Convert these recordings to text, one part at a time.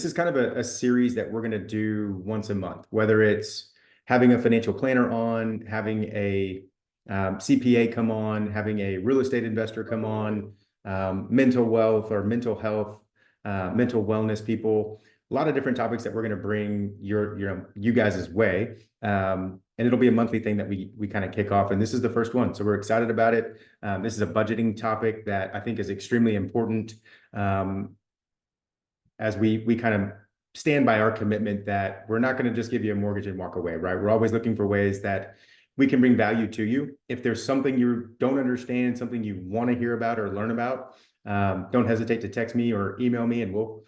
This is kind of a series that we're going to do once a month, whether it's having a financial planner on, having a CPA come on, having a real estate investor come on, mental wealth or mental health, mental wellness people, a lot of different topics that we're going to bring you guys' way. And it'll be a monthly thing that we kind of kick off. And this is the first one. So we're excited about it. This is a budgeting topic that I think is extremely important. As we kind of stand by our commitment that we're not going to just give you a mortgage and walk away, right? We're always looking for ways that we can bring value to you. If there's something you don't understand, something you want to hear about or learn about, don't hesitate to text me or email me, and we'll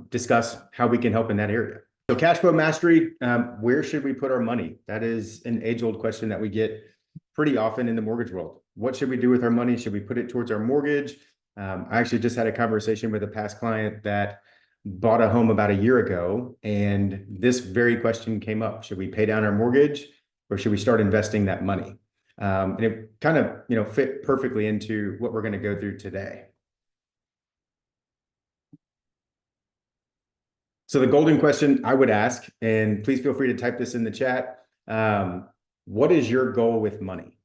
discuss how we can help in that area. So cash flow mastery, where should we put our money? That is an age-old question that we get pretty often in the mortgage world. What should we do with our money? Should we put it towards our mortgage? I actually just had a conversation with a past client that bought a home about a year ago, and this very question came up. Should we pay down our mortgage, or should we start investing that money? And it kind of fit perfectly into what we're going to go through today. So the golden question I would ask, and please feel free to type this in the chat, what is your goal with money?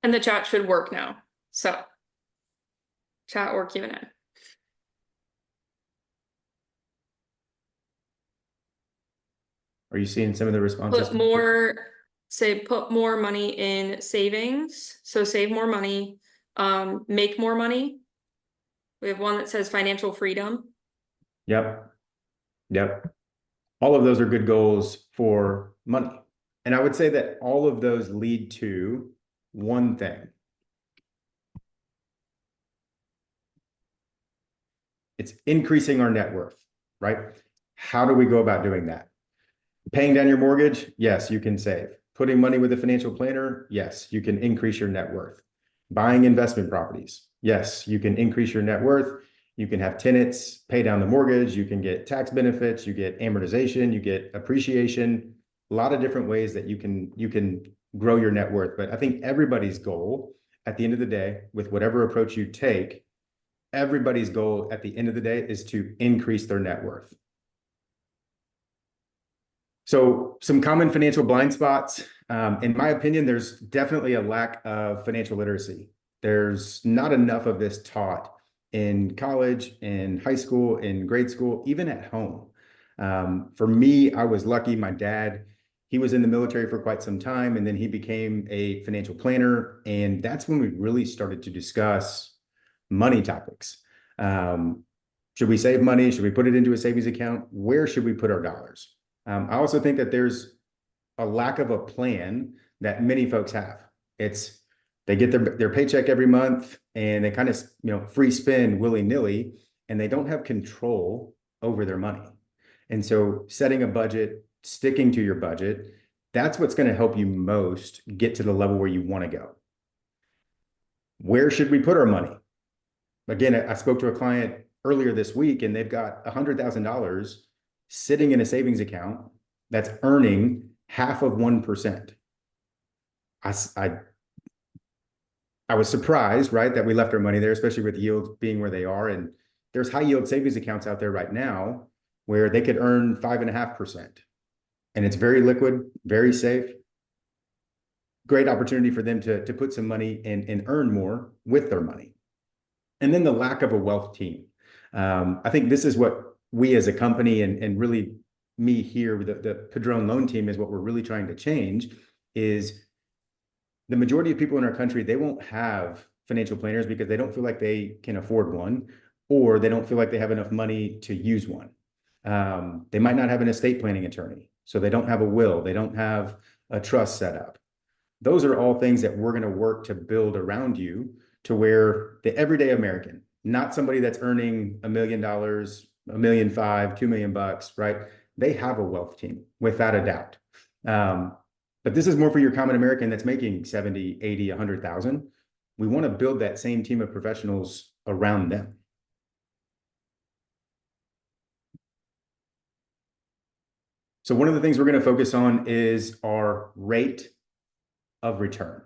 And the chat should work now. So chat or Q&A. Are you seeing some of the responses? Put more money in savings. So save more money, make more money. We have one that says financial freedom. Yep. All of those are good goals for money. And I would say that all of those lead to one thing. It's increasing our net worth, right? How do we go about doing that? Paying down your mortgage? Yes, you can save. Putting money with a financial planner? Yes, you can increase your net worth. Buying investment properties? Yes, you can increase your net worth. You can have tenants, pay down the mortgage. You can get tax benefits. You get amortization. You get appreciation. A lot of different ways that you can grow your net worth. But I think everybody's goal at the end of the day, with whatever approach you take, everybody's goal at the end of the day is to increase their net worth. So some common financial blind spots. In my opinion, there's definitely a lack of financial literacy. There's not enough of this taught in college, in high school, in grade school, even at home. For me, I was lucky. My dad, he was in the military for quite some time, and then he became a financial planner. And that's when we really started to discuss money topics. Should we save money? Should we put it into a savings account? Where should we put our dollars? I also think that there's a lack of a plan that many folks have. They get their paycheck every month, and they kind of free spend willy-nilly, and they don't have control over their money. And so setting a budget, sticking to your budget, that's what's going to help you most get to the level where you want to go. Where should we put our money? Again, I spoke to a client earlier this week, and they've got $100,000 sitting in a savings account that's earning 0.5%. I was surprised, right, that we left our money there, especially with yields being where they are. And there's high yield savings accounts out there right now where they could earn 5.5%. And it's very liquid, very safe. Great opportunity for them to put some money and earn more with their money. And then the lack of a wealth team. I think this is what we as a company and really me here, the Padron Loan Team, is what we're really trying to change. Is the majority of people in our country, they won't have financial planners because they don't feel like they can afford one, or they don't feel like they have enough money to use one. They might not have an estate planning attorney, so they don't have a will, they don't have a trust set up. Those are all things that we're going to work to build around you, to where the everyday American, not somebody that's earning $1 million, $1.5 million, $2 million, right? They have a wealth team, without a doubt. But this is more for your common American that's making 70, 80, 100,000. We want to build that same team of professionals around them. So one of the things we're going to focus on is our rate of return.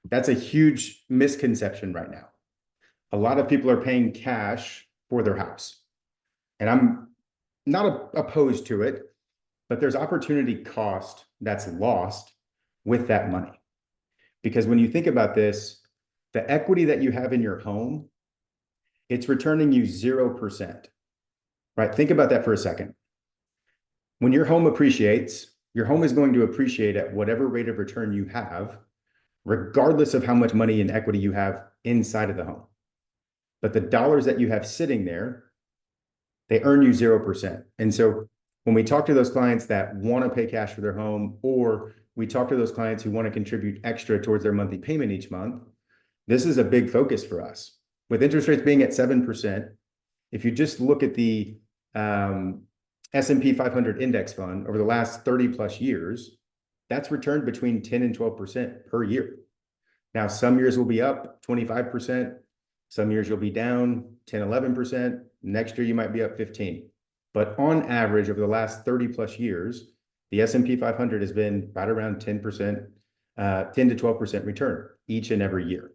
That's a huge misconception right now. a lot of people are paying cash for their house. And I'm not opposed to it, but there's opportunity cost that's lost with that money. Because when you think about this, the equity that you have in your home, it's returning you 0%, right? Think about that for a second. When your home appreciates, your home is going to appreciate at whatever rate of return you have, regardless of how much money and equity you have inside of the home. But the dollars that you have sitting there, they earn you 0%. And so when we talk to those clients that want to pay cash for their home, or we talk to those clients who want to contribute extra towards their monthly payment each month, this is a big focus for us. With interest rates being at 7%, if you just look at the S&P 500 index fund over the last 30 plus years, that's returned between 10 and 12% per year. Now, some years will be up 25%. Some years you'll be down 10, 11%. Next year, you might be up 15. But on average, over the last 30 plus years, the S&P 500 has been right around 10%, 10 to 12% return each and every year.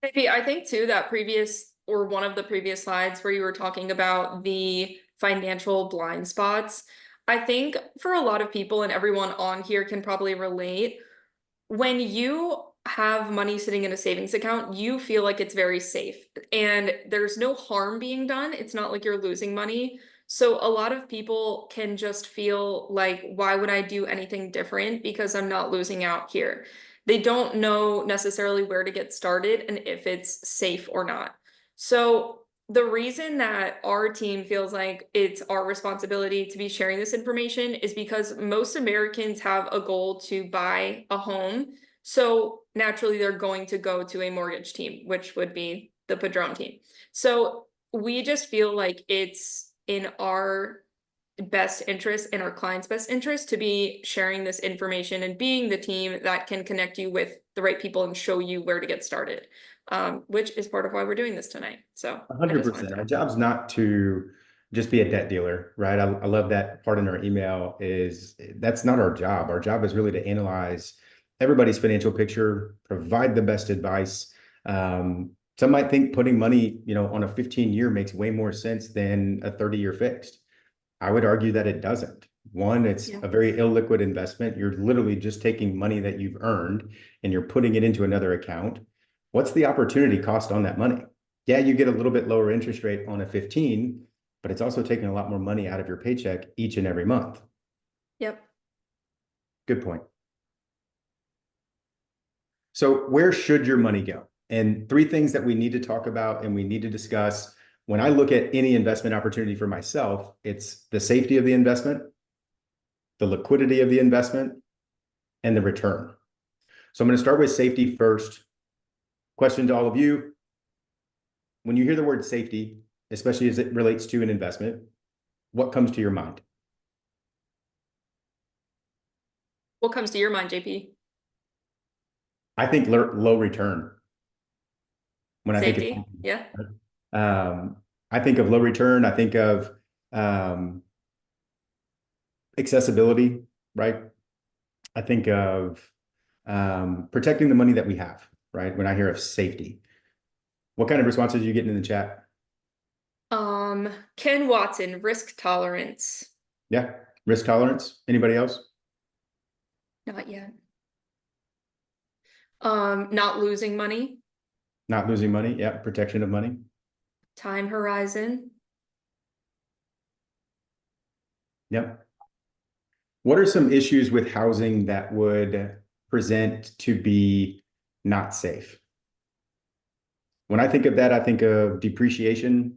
Maybe I think too that previous or one of the previous slides where you were talking about the financial blind spots, I think for a lot of people and everyone on here can probably relate. When you have money sitting in a savings account, you feel like it's very safe and there's no harm being done. It's not like you're losing money. So a lot of people can just feel like, why would I do anything different? Because I'm not losing out here. They don't know necessarily where to get started and if it's safe or not. So the reason that our team feels like it's our responsibility to be sharing this information is because most Americans have a goal to buy a home. So naturally, they're going to go to a mortgage team, which would be the Padron team. So we just feel like it's in our best interest and our clients' best interest to be sharing this information and being the team that can connect you with the right people and show you where to get started, which is part of why we're doing this tonight. So I just wanted 100%. to Our job's not to just be a debt dealer, right? I love that part in our email is that's not our job. Our job is really to analyze everybody's financial picture, provide the best advice. Some might think putting money, on a 15-year makes way more sense than a 30-year fixed. I would argue that it doesn't. One, it's Yeah. a very illiquid investment. You're literally just taking money that you've earned and you're putting it into another account. What's the opportunity cost on that money? Yeah, you get a little bit lower interest rate on a 15, but it's also taking a lot more money out of your paycheck each and every month. Yep. Good point. So where should your money go? And three things that we need to talk about and we need to discuss. When I look at any investment opportunity for myself, it's the safety of the investment, the liquidity of the investment, and the return. So I'm going to start with safety first. Question to all of you. When you hear the word safety, especially as it relates to an investment, what comes to your mind? What comes to your mind, JP? I think low return. When I think of Safety? Yeah. I think of low return. I think of accessibility, right? I think of protecting the money that we have, right? When I hear of safety, what kind of responses are you getting in the chat? Ken Watson, risk tolerance. Yeah, risk tolerance. Anybody else? Not yet. Not losing money. Not losing money. Yeah, protection of money. Time horizon. Yep. What are some issues with housing that would present to be not safe? When I think of that, I think of depreciation.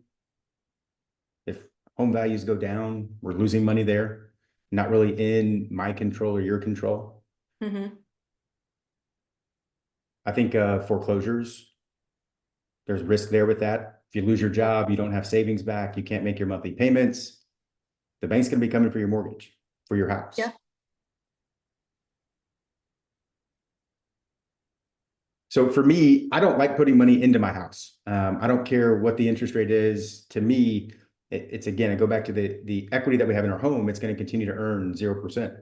If home values go down, we're losing money there. Not really in my control or your control. Mm-hmm. I think foreclosures. There's risk there with that. If you lose your job, you don't have savings back, you can't make your monthly payments. The bank's going to be coming for your mortgage, for your house. Yeah. So for me, I don't like putting money into my house. I don't care what the interest rate is. To me, it's again, I go back to the equity that we have in our home. It's going to continue to earn 0%.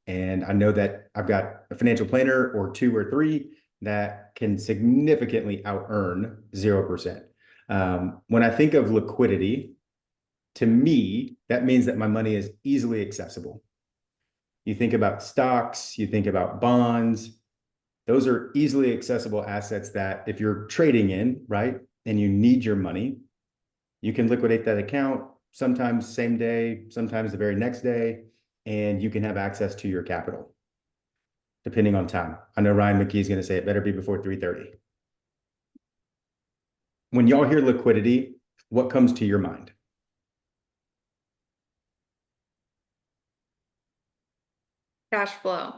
And I know that I've got a financial planner or two or three that can significantly out earn 0%. When I think of liquidity, to me, that means that my money is easily accessible. You think about stocks, you think about bonds, those are easily accessible assets that if you're trading in, right, and you need your money, you can liquidate that account sometimes same day, sometimes the very next day, and you can have access to your capital depending on time. I know Ryan McKee's going to say it better be before 3:30. When y'all hear liquidity, what comes to your mind? Cash flow,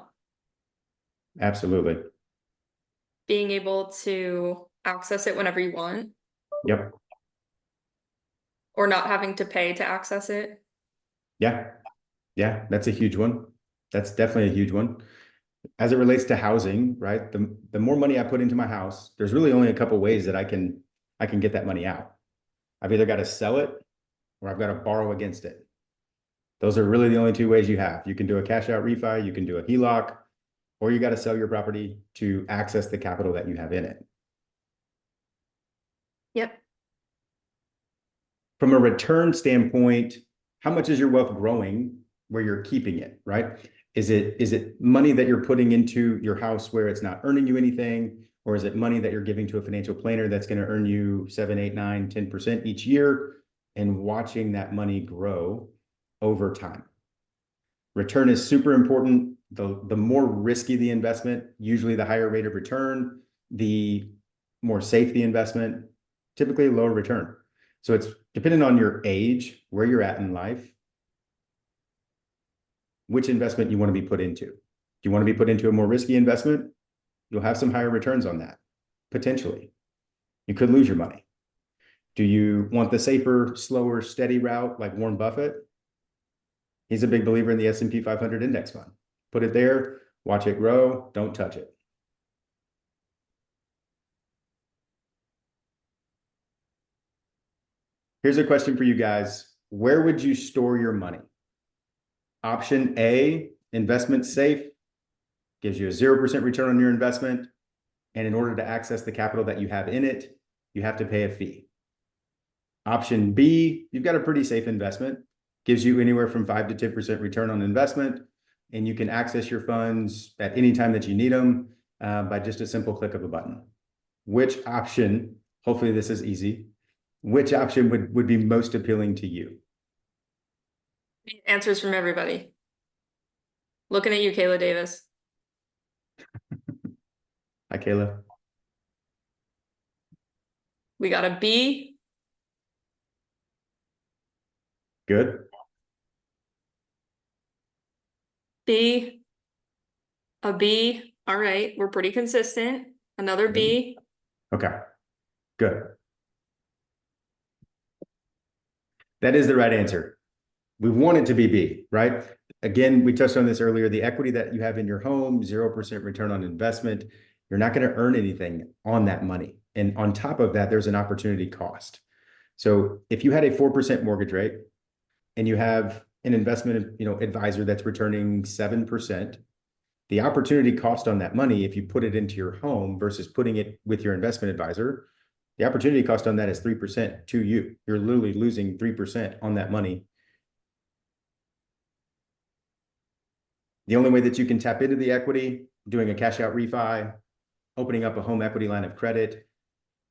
Absolutely. being able to access it whenever you want, Yep. or not having to pay to access it. Yeah. Yeah. That's a huge one. That's definitely a huge one. As it relates to housing, right? The more money I put into my house, there's really only a couple ways that I can get that money out. I've either got to sell it or I've got to borrow against it. Those are really the only two ways you have. You can do a cash out refi, you can do a HELOC, or you got to sell your property to access the capital that you have in it. Yep. From a return standpoint, how much is your wealth growing where you're keeping it, right? Is it money that you're putting into your house where it's not earning you anything? Or is it money that you're giving to a financial planner that's going to earn you 7, 8, 9, 10% each year and watching that money grow over time? Return is super important. The more risky the investment, usually the higher rate of return, the more safe the investment, typically a lower return. So it's dependent on your age, where you're at in life, which investment you want to be put into. Do you want to be put into a more risky investment? You'll have some higher returns on that, potentially. You could lose your money. Do you want the safer, slower, steady route like Warren Buffett? He's a big believer in the S&P 500 index fund. Put it there, watch it grow, don't touch it. Here's a question for you guys. Where would you store your money? Option A, investment safe, gives you a 0% return on your investment. And in order to access the capital that you have in it, you have to pay a fee. Option B, you've got a pretty safe investment, gives you anywhere from 5 to 10% return on investment, and you can access your funds at any time that you need them by just a simple click of a button. Which option, hopefully this is easy, which option would be most appealing to you? Answers from everybody. Looking at you, Kayla Davis. Hi, Kayla. We got a B, Good. B, a B. All right, we're pretty consistent. Another B. Okay, good. That is the right answer. We want it to be B, right? Again, we touched on this earlier. The equity that you have in your home, 0% return on investment. You're not going to earn anything on that money. And on top of that, there's an opportunity cost. So if you had a 4% mortgage rate and you have an investment, advisor that's returning 7%, the opportunity cost on that money, if you put it into your home versus putting it with your investment advisor, the opportunity cost on that is 3% to you. You're literally losing 3% on that money. The only way that you can tap into the equity, doing a cash out refi, opening up a home equity line of credit.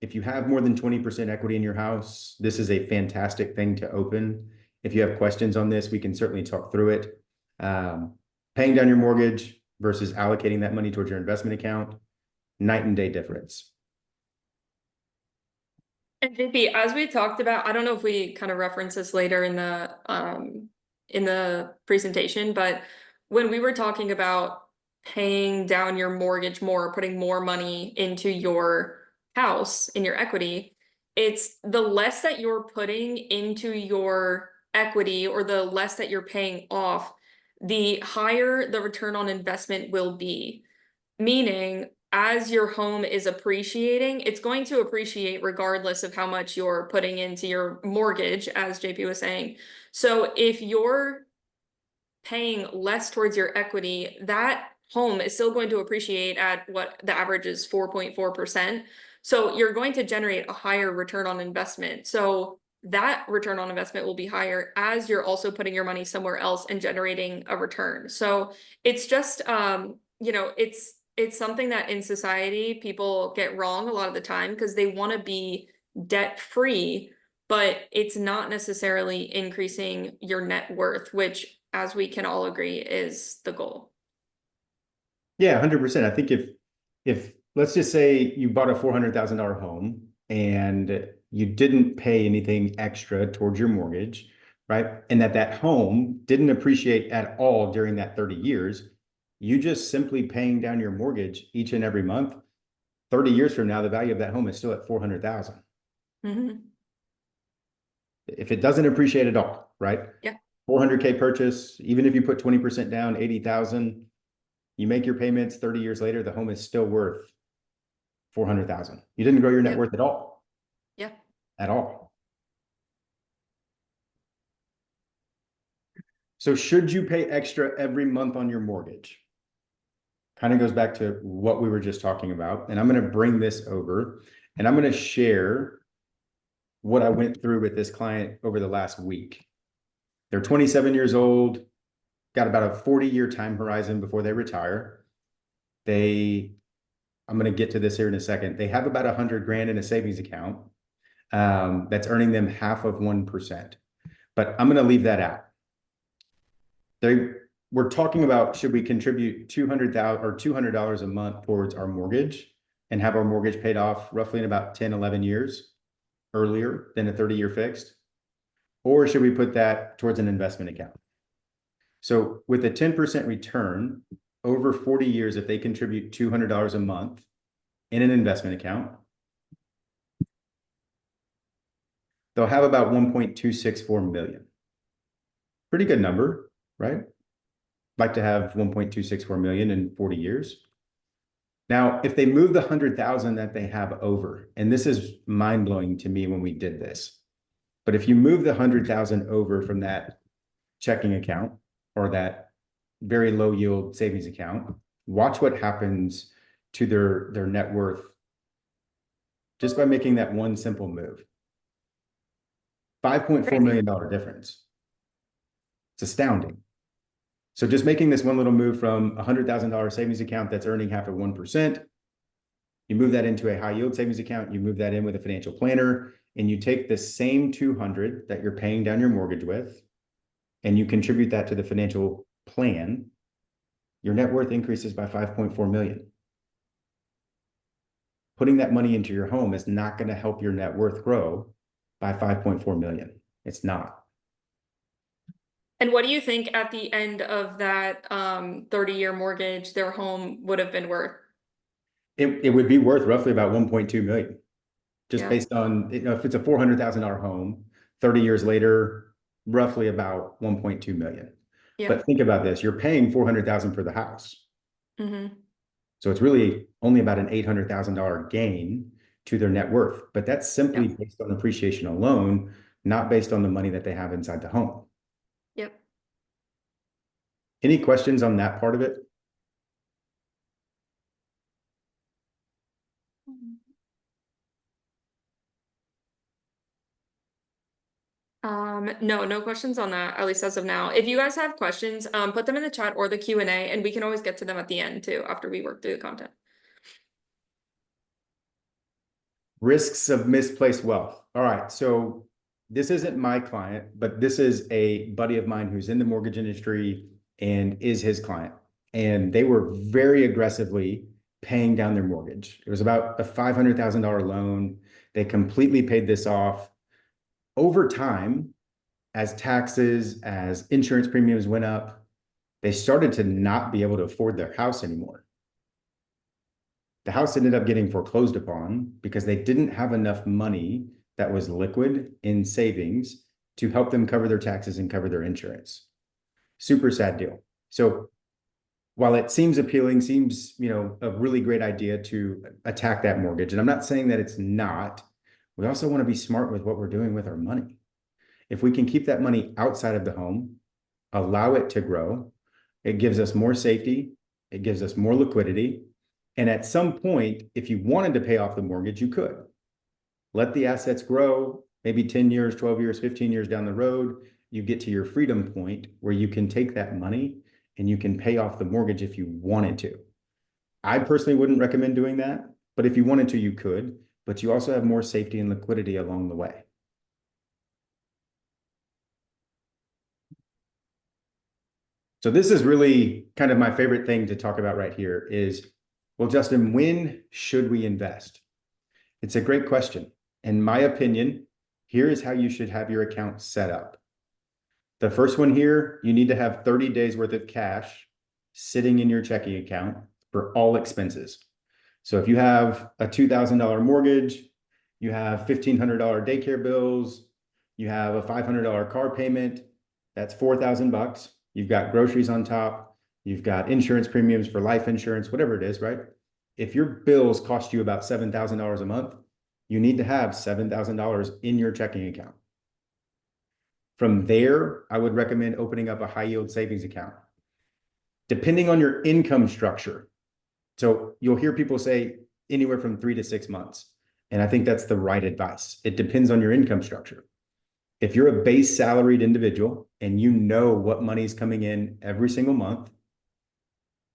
If you have more than 20% equity in your house, this is a fantastic thing to open. If you have questions on this, we can certainly talk through it. Paying down your mortgage versus allocating that money towards your investment account, night and day difference. And JP, as we talked about, I don't know if we kind of reference this later in the presentation, but when we were talking about paying down your mortgage more, putting more money into your house in your equity, it's the less that you're putting into your equity or the less that you're paying off, the higher the return on investment will be. Meaning, as your home is appreciating, it's going to appreciate regardless of how much you're putting into your mortgage, as JP was saying. So if you're paying less towards your equity, that home is still going to appreciate at what the average is 4.4%. So you're going to generate a higher return on investment. So that return on investment will be higher as you're also putting your money somewhere else and generating a return. So it's just it's something that in society people get wrong a lot of the time because they want to be debt free, but it's not necessarily increasing your net worth, which, as we can all agree, is the goal. Yeah, 100%. I think if let's just say you bought a $400,000 home and you didn't pay anything extra towards your mortgage, right? And that home didn't appreciate at all during that 30 years, you just simply paying down your mortgage each and every month, 30 years from now, the value of that home is still at 400,000. Mm-hmm. If it doesn't appreciate at all, right? Yeah. 400K purchase, even if you put 20% down, 80,000, you make your payments 30 years later, the home is still worth 400,000. You didn't grow your net Yep. worth at all. Yep. At all. So should you pay extra every month on your mortgage? Kind of goes back to what we were just talking about. And I'm going to bring this over and I'm going to share what I went through with this client over the last week. They're 27 years old, got about a 40-year time horizon before they retire. I'm going to get to this here in a second. They have about 100 grand in a savings account that's earning them half of 1%. But I'm going to leave that out. We're talking about, should we contribute $200 a month towards our mortgage and have our mortgage paid off roughly in about 10, 11 years earlier than a 30-year fixed? Or should we put that towards an investment account? So with a 10% return over 40 years, if they contribute $200 a month in an investment account, they'll have about 1.264 million. Pretty good number, right? Like to have 1.264 million in 40 years. Now, if they move the 100,000 that they have over, and this is mind-blowing to me when we did this, but if you move the 100,000 over from that checking account or that very low yield savings account, watch what happens to their net worth just by making that one simple move. $5.4 million difference. It's astounding. So just making this one little move from a $100,000 savings account that's earning half of 1%, you move that into a high yield savings account, you move that in with a financial planner, and you take the same 200 that you're paying down your mortgage with, and you contribute that to the financial plan, your net worth increases by 5.4 million. Putting that money into your home is not going to help your net worth grow by 5.4 million. It's not. And what do you think at the end of that 30-year mortgage, their home would have been worth? It would be worth roughly about 1.2 million. Just Yeah. based on, if it's a $400,000 home, 30 years later, roughly about 1.2 million. Yeah. But think about this, you're paying 400,000 for the house. Mm-hmm. So it's really only about an $800,000 gain to their net worth. But that's simply based on appreciation alone, not based on the money that they have inside the home. Yep. Any questions on that part of it? No questions on that, at least as of now. If you guys have questions, put them in the chat or the Q&A, and we can always get to them at the end too, after we work through the content. Risks of misplaced wealth. All right, so this isn't my client, but this is a buddy of mine who's in the mortgage industry and is his client. And they were very aggressively paying down their mortgage. It was about a $500,000 loan. They completely paid this off. Over time, as taxes, as insurance premiums went up, they started to not be able to afford their house anymore. The house ended up getting foreclosed upon because they didn't have enough money that was liquid in savings to help them cover their taxes and cover their insurance. Super sad deal. So while it seems appealing, seems, a really great idea to attack that mortgage, and I'm not saying that it's not, we also want to be smart with what we're doing with our money. If we can keep that money outside of the home, allow it to grow, it gives us more safety, It gives us more liquidity. And at some point, if you wanted to pay off the mortgage, you could. Let the assets grow, maybe 10 years, 12 years, 15 years down the road, you get to your freedom point where you can take that money and you can pay off the mortgage if you wanted to. I personally wouldn't recommend doing that, but if you wanted to, you could, but you also have more safety and liquidity along the way. So this is really kind of my favorite thing to talk about right here is, well, Justin, when should we invest? It's a great question. In my opinion, here is how you should have your account set up. The first one here, you need to have 30 days worth of cash sitting in your checking account for all expenses. So if you have a $2,000 mortgage, you have $1,500 daycare bills, you have a $500 car payment, that's $4,000. You've got groceries on top, you've got insurance premiums for life insurance, whatever it is, right? If your bills cost you about $7,000 a month, you need to have $7,000 in your checking account. From there, I would recommend opening up a high yield savings account. Depending on your income structure. So you'll hear people say anywhere from 3 to 6 months. And I think that's the right advice. It depends on your income structure. If you're a base salaried individual and you know what money's coming in every single month,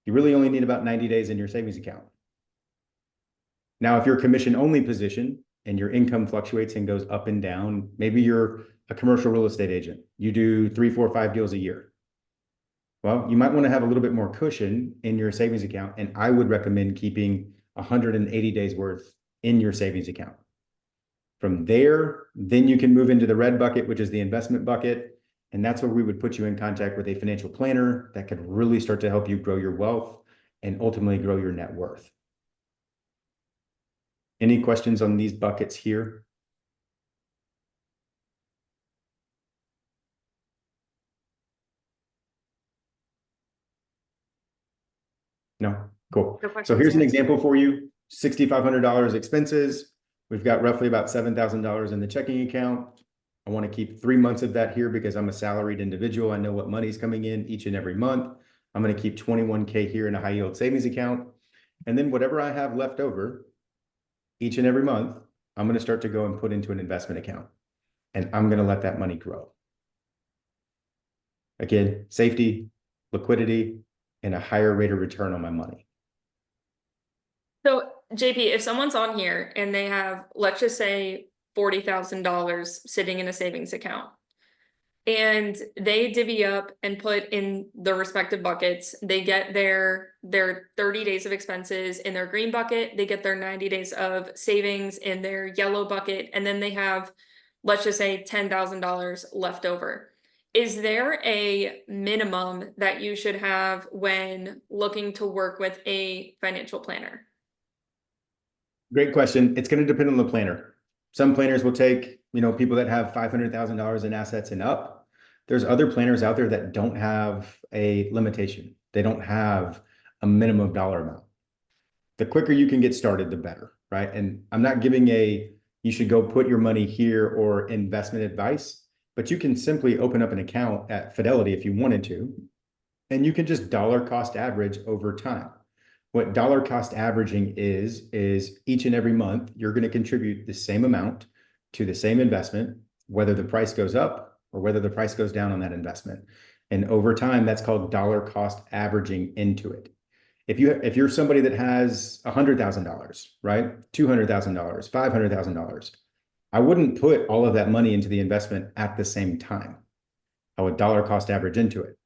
you really only need about 90 days in your savings account. Now, if you're a commission only position and your income fluctuates and goes up and down, maybe you're a commercial real estate agent, you do 3, 4, 5 deals a year. Well, you might want to have a little bit more cushion in your savings account. And I would recommend keeping 180 days worth in your savings account. From there, then you can move into the red bucket, which is the investment bucket. And that's where we would put you in contact with a financial planner that could really start to help you grow your wealth and ultimately grow your net worth. Any questions on these buckets here? No? Cool. No So questions here's an yet. example for you. $6,500 expenses. We've got roughly about $7,000 in the checking account. I want to keep 3 months of that here because I'm a salaried individual. I know what money's coming in each and every month. I'm going to keep 21K here in a high yield savings account. And then whatever I have left over each and every month, I'm going to start to go and put into an investment account. And I'm going to let that money grow. Again, safety, liquidity, and a higher rate of return on my money. So JP, if someone's on here and they have, let's just say $40,000 sitting in a savings account, and they divvy up and put in the respective buckets, they get their 30 days of expenses in their green bucket, they get their 90 days of savings in their yellow bucket, and then they have, let's just say $10,000 left over. Is there a minimum that you should have when looking to work with a financial planner? Great question. It's going to depend on the planner. Some planners will take, people that have $500,000 in assets and up. There's other planners out there that don't have a limitation. They don't have a minimum dollar amount. The quicker you can get started, the better, right? And I'm not giving you should go put your money here or investment advice, but you can simply open up an account at Fidelity if you wanted to, and you can just dollar cost average over time. What dollar cost averaging is each and every month, you're going to contribute the same amount to the same investment, whether the price goes up or whether the price goes down on that investment. And over time, that's called dollar cost averaging into it. If you're somebody that has $100,000, right? $200,000, $500,000, I wouldn't put all of that money into the investment at the same time. I would dollar cost average into it.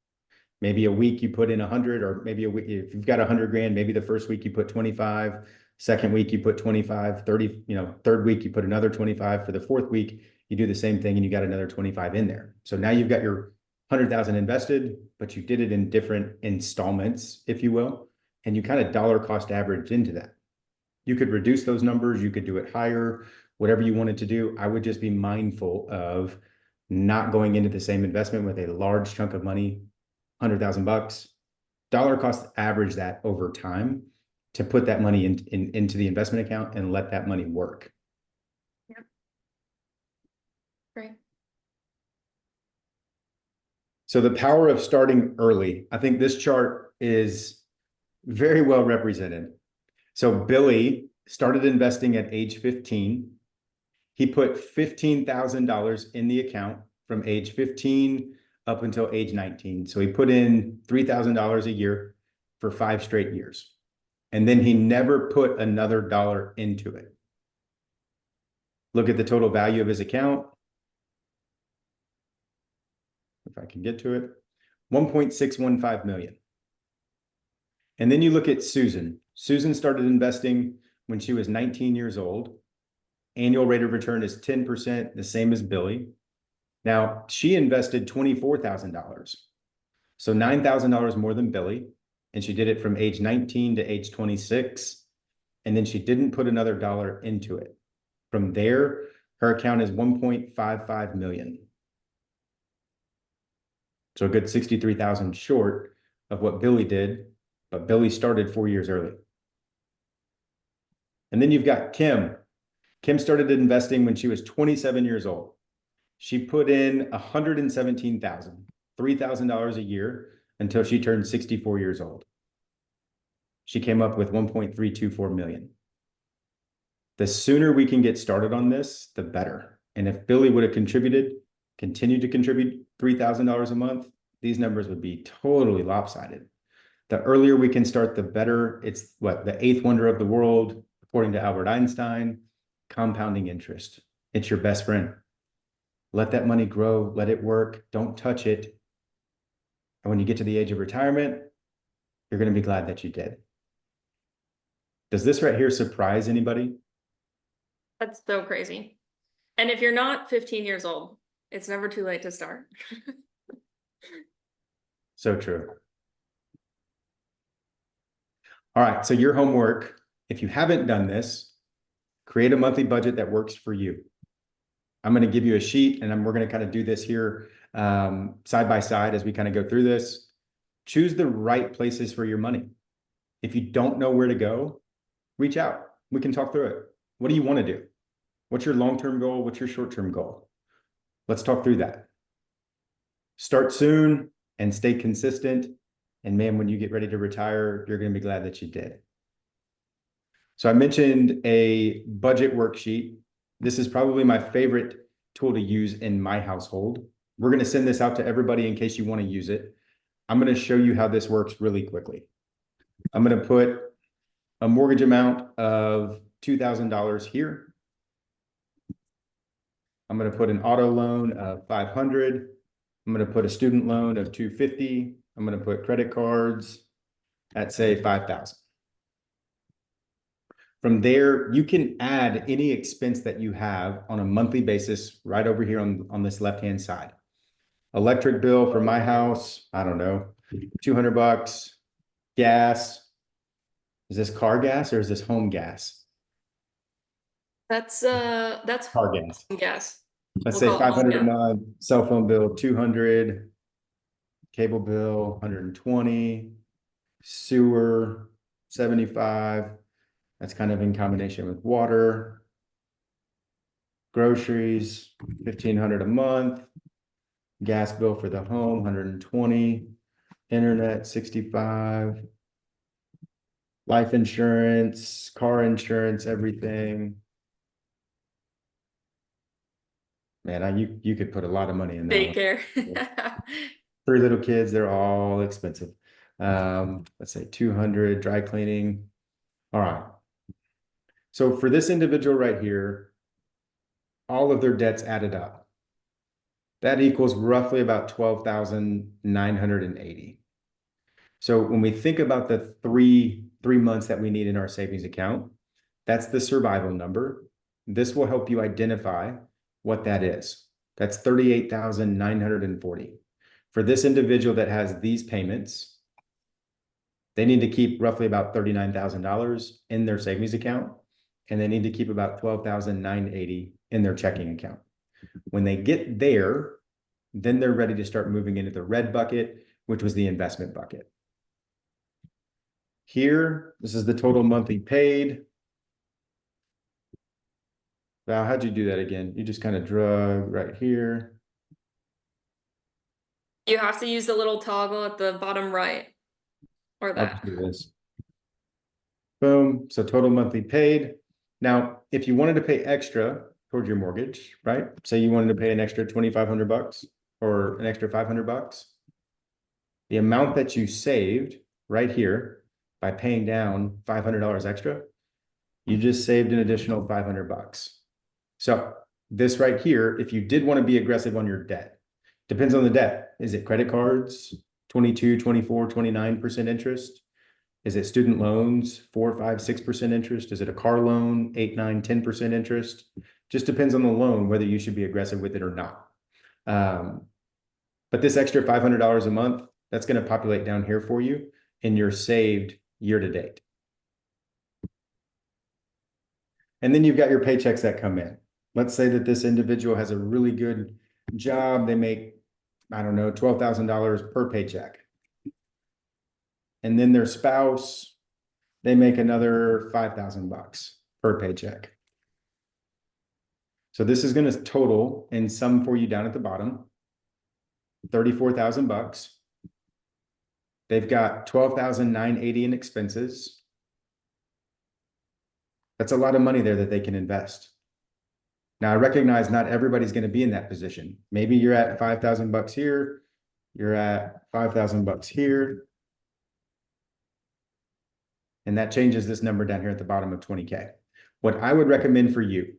Maybe a week you put in 100, or maybe a week, if you've got 100 grand, maybe the first week you put 25, second week you put 25, 30, third week you put another 25. For the fourth week, you do the same thing and you got another 25 in there. So now you've got your 100,000 invested, but you did it in different installments, if you will, and you kind of dollar cost average into that. You could reduce those numbers, you could do it higher, whatever you wanted to do. I would just be mindful of not going into the same investment with a large chunk of money, $100,000, dollar cost average that over time to put that money into the investment account and let that money work. Yep. Great. So the power of starting early, I think this chart is very well represented. So Billy started investing at age 15. He put $15,000 in the account from age 15 up until age 19. So he put in $3,000 a year for 5 straight years. And then he never put another dollar into it. Look at the total value of his account. If I can get to it, 1.615 million. And then you look at Susan. Susan started investing when she was 19 years old. Annual rate of return is 10%, the same as Billy. Now, she invested $24,000. So $9,000 more than Billy. And she did it from age 19 to age 26. And then she didn't put another dollar into it. From there, her account is 1.55 million. So a good 63,000 short of what Billy did, but Billy started 4 years early. And then you've got Kim. Kim started investing when she was 27 years old. She put in $117,000, $3,000 a year until she turned 64 years old. She came up with 1.324 million. The sooner we can get started on this, the better. And if Billy would have continued to contribute $3,000 a month, these numbers would be totally lopsided. The earlier we can start, the better. It's what, the eighth wonder of the world, according to Albert Einstein, compounding interest. It's your best friend. Let that money grow, let it work, don't touch it. And when you get to the age of retirement, you're going to be glad that you did. Does this right here surprise anybody? That's so crazy. And if you're not 15 years old, it's never too late to start. So true. All right, so your homework, if you haven't done this, create a monthly budget that works for you. I'm going to give you a sheet and we're going to kind of do this here side by side as we kind of go through this. Choose the right places for your money. If you don't know where to go, reach out. We can talk through it. What do you want to do? What's your long-term goal? What's your short-term goal? Let's talk through that. Start soon and stay consistent. And man, when you get ready to retire, you're going to be glad that you did. So I mentioned a budget worksheet. This is probably my favorite tool to use in my household. We're going to send this out to everybody in case you want to use it. I'm going to show you how this works really quickly. I'm going to put a mortgage amount of $2,000 here. I'm going to put an auto loan of 500. I'm going to put a student loan of 250. I'm going to put credit cards at say 5,000. From there, you can add any expense that you have on a monthly basis right over here on this left-hand side. Electric bill for my house, I don't know, $200. Gas. Is this car gas or is this home gas? That's Car gas. gas. Let's We'll say call it home 500 a gas. month, cell phone bill 200, cable bill 120, sewer 75. That's kind of in combination with water. Groceries 1,500 a month. Gas bill for the home 120. Internet 65. Life insurance, car insurance, everything. Man, you could put a lot of money in that one. Daycare. 3 little kids, they're all expensive. Let's say 200, dry cleaning. All right. So for this individual right here, all of their debts added up. That equals roughly about 12,980. So when we think about the three months that we need in our savings account, that's the survival number. This will help you identify what that is. That's 38,940. For this individual that has these payments, they need to keep roughly about $39,000 in their savings account, and they need to keep about 12,980 in their checking account. When they get there, then they're ready to start moving into the red bucket, which was the investment bucket. Here, this is the total monthly paid. Val, how'd you do that again? You just kind of drug right here. You have to use the little toggle at the bottom right or I'll that. do this. Boom. So total monthly paid. Now, if you wanted to pay extra towards your mortgage, right? Say you wanted to pay an extra 2,500 bucks or an extra 500 bucks. The amount that you saved right here by paying down $500 extra, you just saved an additional 500 bucks. So this right here, if you did want to be aggressive on your debt, depends on the debt. Is it credit cards, 22, 24, 29% interest? Is it student loans, 4, 5, 6% interest? Is it a car loan, 8, 9, 10% interest? Just depends on the loan, whether you should be aggressive with it or not. But this extra $500 a month, that's going to populate down here for you in your saved year to date. And then you've got your paychecks that come in. Let's say that this individual has a really good job. They make, I don't know, $12,000 per paycheck. And then their spouse, they make another 5,000 bucks per paycheck. So this is going to total in sum for you down at the bottom, 34,000 bucks. They've got 12,980 in expenses. That's a lot of money there that they can invest. Now I recognize not everybody's going to be in that position. Maybe you're at 5,000 bucks here. You're at 5,000 bucks here. And that changes this number down here at the bottom of 20K. What I would recommend for you,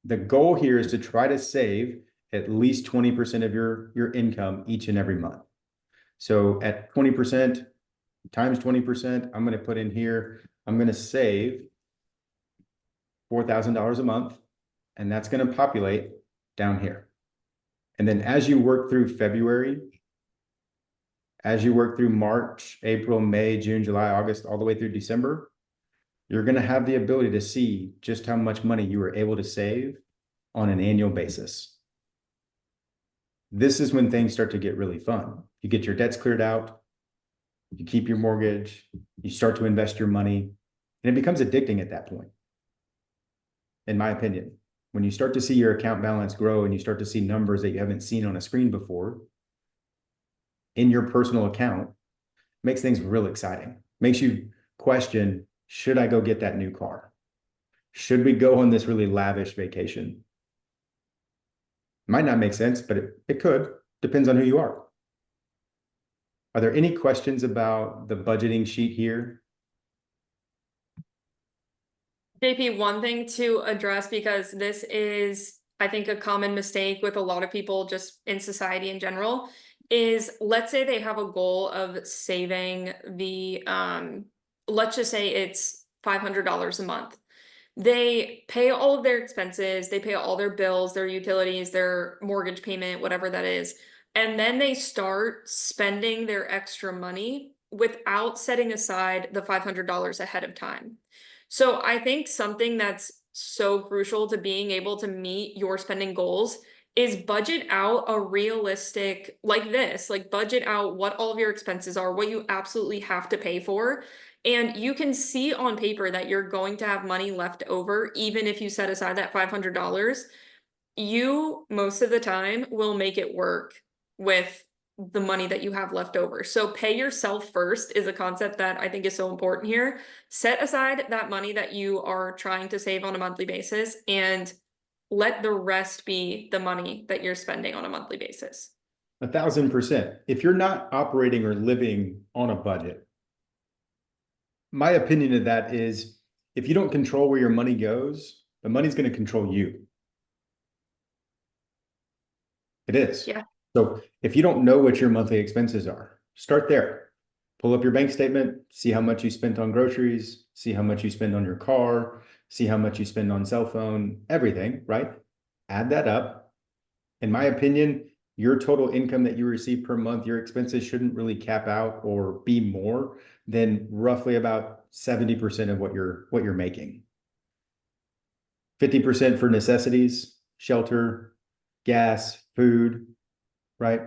the goal here is to try to save at least 20% of your income each and every month. So at 20% times 20%, I'm going to put in here, I'm going to save $4,000 a month, and that's going to populate down here. And then as you work through February, as you work through March, April, May, June, July, August, all the way through December, you're going to have the ability to see just how much money you were able to save on an annual basis. This is when things start to get really fun. You get your debts cleared out, you keep your mortgage, you start to invest your money, and it becomes addicting at that point. In my opinion, when you start to see your account balance grow and you start to see numbers that you haven't seen on a screen before in your personal account, makes things real exciting. Makes you question, should I go get that new car? Should we go on this really lavish vacation? Might not make sense, but it could. Depends on who you are. Are there any questions about the budgeting sheet here? JP, one thing to address, because this is, I think, a common mistake with a lot of people just in society in general, is let's say they have a goal of saving the, let's just say it's $500 a month. They pay all of their expenses, they pay all their bills, their utilities, their mortgage payment, whatever that is. And then they start spending their extra money without setting aside the $500 ahead of time. So I think something that's so crucial to being able to meet your spending goals is budget out a realistic, like this, like budget out what all of your expenses are, what you absolutely have to pay for. And you can see on paper that you're going to have money left over, even if you set aside that $500. You, most of the time, will make it work with the money that you have left over. So pay yourself first is a concept that I think is so important here. Set aside that money that you are trying to save on a monthly basis and let the rest be the money that you're spending on a monthly basis. 1,000%. If you're not operating or living on a budget, my opinion of that is if you don't control where your money goes, the money's going to control you. It is. Yeah. So if you don't know what your monthly expenses are, start there. Pull up your bank statement, see how much you spent on groceries, see how much you spend on your car, see how much you spend on cell phone, everything, right? Add that up. In my opinion, your total income that you receive per month, your expenses shouldn't really cap out or be more than roughly about 70% of what you're making. 50% for necessities, shelter, gas, food, right?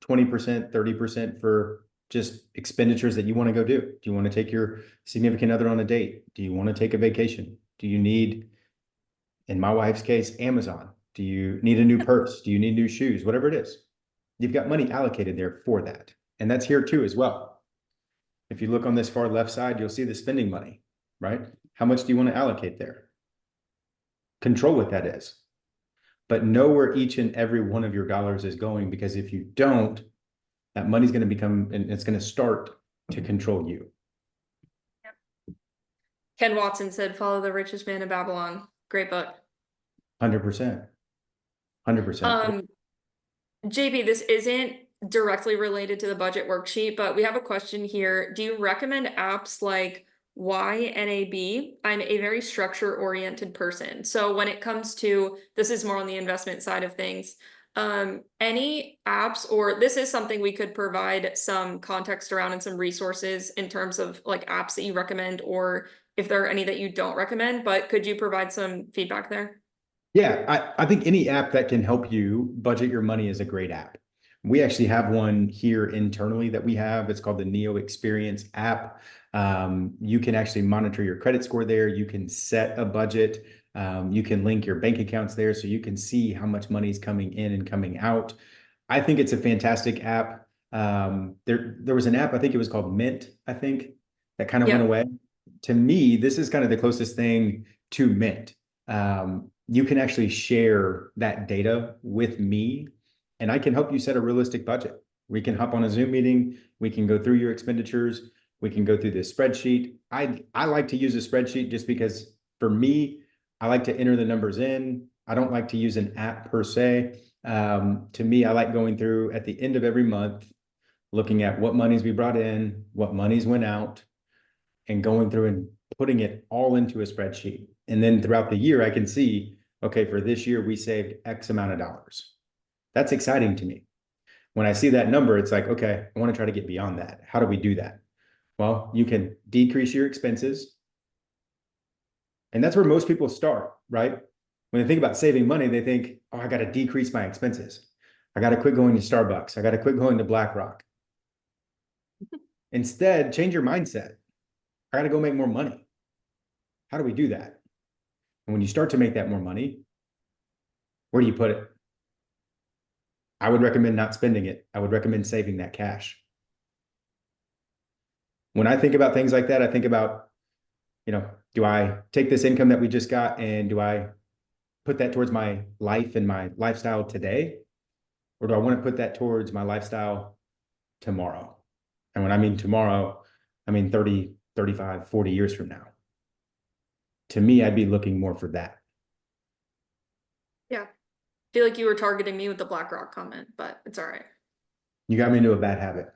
20%, 30% for just expenditures that you want to go do. Do you want to take your significant other on a date? Do you want to take a vacation? Do you need, in my wife's case, Amazon? Do you need a new purse? Do you need new shoes? Whatever it is, you've got money allocated there for that. And that's here too as well. If you look on this far left side, you'll see the spending money, right? How much do you want to allocate there? Control what that is, but know where each and every one of your dollars is going, because if you don't, that money's going to become, and it's going to start to control you. Ken Watson said, "Follow the Richest Man in Babylon." Great book. 100%. 100%. JP, this isn't directly related to the budget worksheet, but we have a question here. Do you recommend apps like YNAB? I'm a very structure-oriented person. So when it comes to, this is more on the investment side of things, any apps, or this is something we could provide some context around and some resources in terms of like apps that you recommend, or if there are any that you don't recommend, but could you provide some feedback there? Yeah, I think any app that can help you budget your money is a great app. We actually have one here internally that we have. It's called the Neo Experience app. You can actually monitor your credit score there. You can set a budget. You can link your bank accounts there so you can see how much money is coming in and coming out. I think it's a fantastic app. There was an app, I think it was called Mint, I think, that kind of went Yep. away. To me, this is kind of the closest thing to Mint. You can actually share that data with me, and I can help you set a realistic budget. We can hop on a Zoom meeting. We can go through your expenditures. We can go through this spreadsheet. I like to use a spreadsheet just because for me, I like to enter the numbers in. I don't like to use an app per se. To me, I like going through at the end of every month, looking at what monies we brought in, what monies went out, and going through and putting it all into a spreadsheet. And then throughout the year, I can see, okay, for this year, we saved X amount of dollars. That's exciting to me. When I see that number, it's like, okay, I want to try to get beyond that. How do we do that? Well, you can decrease your expenses. And that's where most people start, right? When they think about saving money, they think, oh, I got to decrease my expenses. I got to quit going to Starbucks. I got to quit going to BlackRock. Instead, change your mindset. I got to go make more money. How do we do that? And when you start to make that more money, where do you put it? I would recommend not spending it. I would recommend saving that cash. When I think about things like that, I think about, do I take this income that we just got and do I put that towards my life and my lifestyle today? Or do I want to put that towards my lifestyle tomorrow? And when I mean tomorrow, I mean 30, 35, 40 years from now. To me, I'd be looking more for that. Yeah. I feel like you were targeting me with the BlackRock comment, but it's all right. You got me into a bad habit.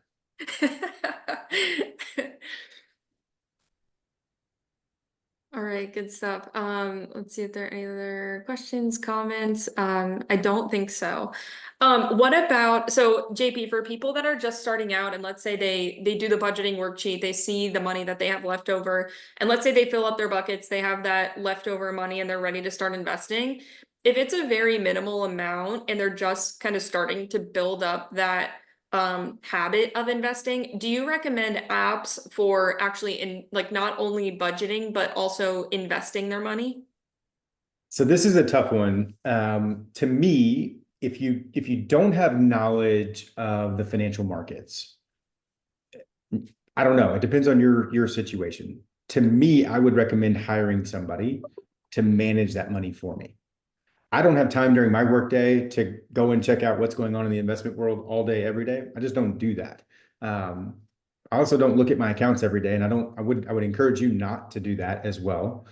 All right, good stuff. Let's see if there are any other questions, comments. I don't think so. What about, so JP, for people that are just starting out and let's say they do the budgeting worksheet, they see the money that they have left over, and let's say they fill up their buckets, they have that leftover money and they're ready to start investing. If it's a very minimal amount and they're just kind of starting to build up that habit of investing, do you recommend apps for actually in like not only budgeting but also investing their money? So this is a tough one. To me, if you don't have knowledge of the financial markets, I don't know. It depends on your situation. To me, I would recommend hiring somebody to manage that money for me. I don't have time during my workday to go and check out what's going on in the investment world all day, every day. I just don't do that. I also don't look at my accounts every day, and I would encourage you not to do that as well.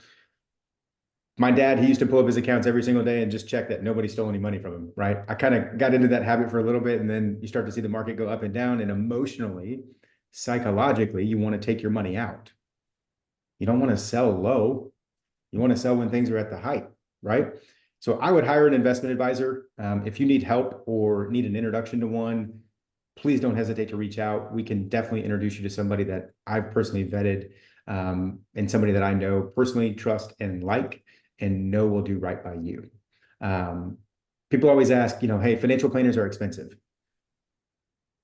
My dad, he used to pull up his accounts every single day and just check that nobody stole any money from him, right? I kind of got into that habit for a little bit, and then you start to see the market go up and down, and emotionally, psychologically, you want to take your money out. You don't want to sell low. You want to sell when things are at the height, right? So I would hire an investment advisor. If you need help or need an introduction to one, please don't hesitate to reach out. We can definitely introduce you to somebody that I've personally vetted, and somebody that I know personally, trust, and like, and know will do right by you. People always ask, hey, financial planners are expensive.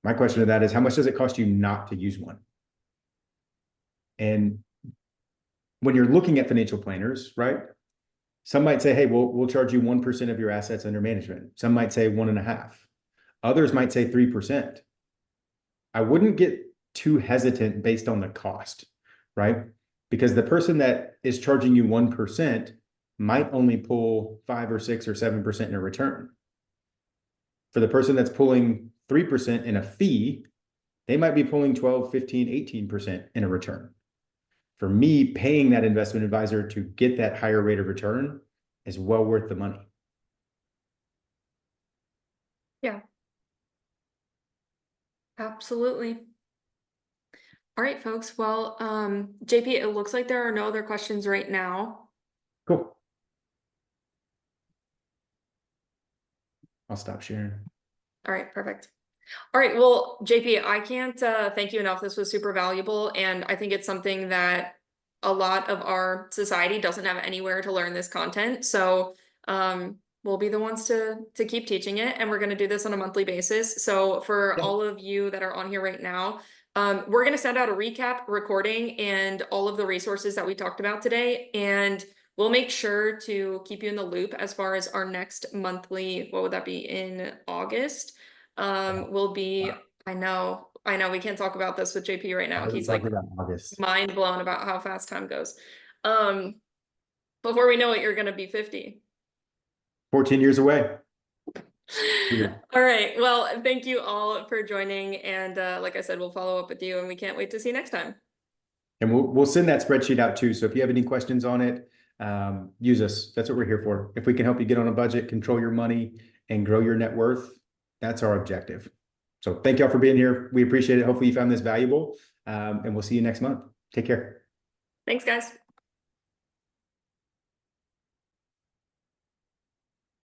My question to that is, how much does it cost you not to use one? And when you're looking at financial planners, right? Some might say, hey, we'll charge you 1% of your assets under management. Some might say 1.5. Others might say 3%. I wouldn't get too hesitant based on the cost, right? Because the person that is charging you 1% might only pull 5 or 6 or 7% in a return. For the person that's pulling 3% in a fee, they might be pulling 12, 15, 18% in a return. For me, paying that investment advisor to get that higher rate of return is well worth the money. Yeah. Absolutely. All right, folks. Well, JP, it looks like there are no other questions right now. Cool. I'll stop sharing. All right, perfect. All right, well, JP, I can't thank you enough. This was super valuable, and I think it's something that a lot of our society doesn't have anywhere to learn this content. So we'll be the ones to keep teaching it, and we're going to do this on a monthly basis. So for all of you that are on here right now, we're going to send out a recap recording and all of the resources that we talked about today, and we'll make sure to keep you in the loop as far as our next monthly, what would that be, in August? Will be, I know we can't talk about this with JP right now. He's like mind blown about how fast time goes. Before we know it, you're gonna be 50. 14 years away. All right. Well, thank you all for joining. And like I said, we'll follow up with you, and we can't wait to see you next time. And we'll send that spreadsheet out too. So if you have any questions on it, use us. That's what we're here for. If we can help you get on a budget, control your money, and grow your net worth, that's our objective. So thank y'all for being here. We appreciate it. Hopefully you found this valuable, and we'll see you next month. Take care. Thanks, guys.